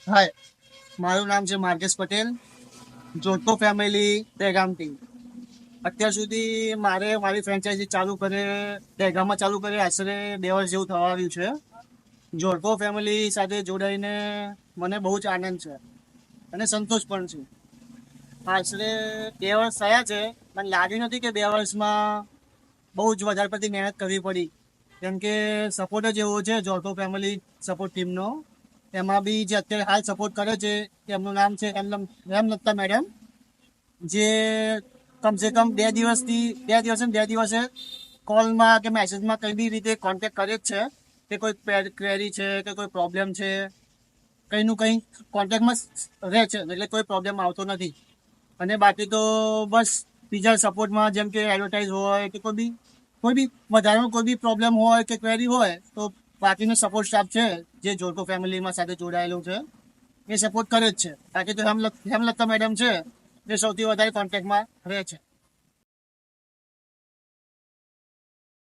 હાય, મારું નામ છે માર્કેશ પટેલ, જોતો ફેમિલી દહેગામ ટીમ. અત્યાર સુધી મારી ફ્રેન્ચાઇઝી દહેગામમાં ચાલુ કરે આશરે 2 વર્ષ જેવું થવા આવ્યું છે. જોડકો ફેમિલી સાથે જોડાઈને મને બહુ જ આનંદ છે અને સંતોષ પણ છે. આશરે 2 વર્ષ થયા છે. મને લાગ્યું નથી કે 2 વર્ષમાં બહુ જ વધારે પડતી મહેનત કરવી પડી, કેમ કે સપોર્ટ જ એવો છે જોડકો ફેમિલી સપોર્ટ ટીમનો. એમાં બી જે અત્યારે હાલ સપોર્ટ કરે છે એમનું નામ છે હેમલતા મેડમ, જે કમસે કમ 2 દિવસે કોલમાં કે મેસેજમાં કઈ બી રીતે કોન્ટેક્ટ કરે જ છે કે કોઈ ક્વેરી છે કે કોઈ પ્રોબ્લેમ છે, કંઈનું કંઈ કોન્ટેક્ટમાં રહે છે, એટલે કોઈ પ્રોબ્લેમ આવતો નથી. અને બાકી તો બસ બીજા સપોર્ટમાં જેમ કે એડવર્ટાઇઝ હોય કે કોઈ બી વધારાનો કોઈ બી પ્રોબ્લેમ હોય કે ક્વેરી હોય તો બાકીનો સપોર્ટ સ્ટાફ છે જે જોડકો ફેમિલીમાં સાથે જોડાયેલું છે એ સપોર્ટ કરે જ છે. બાકી તો હેમલતા મેડમ છે જે સૌથી વધારે કોન્ટેક્ટમાં રહે છે.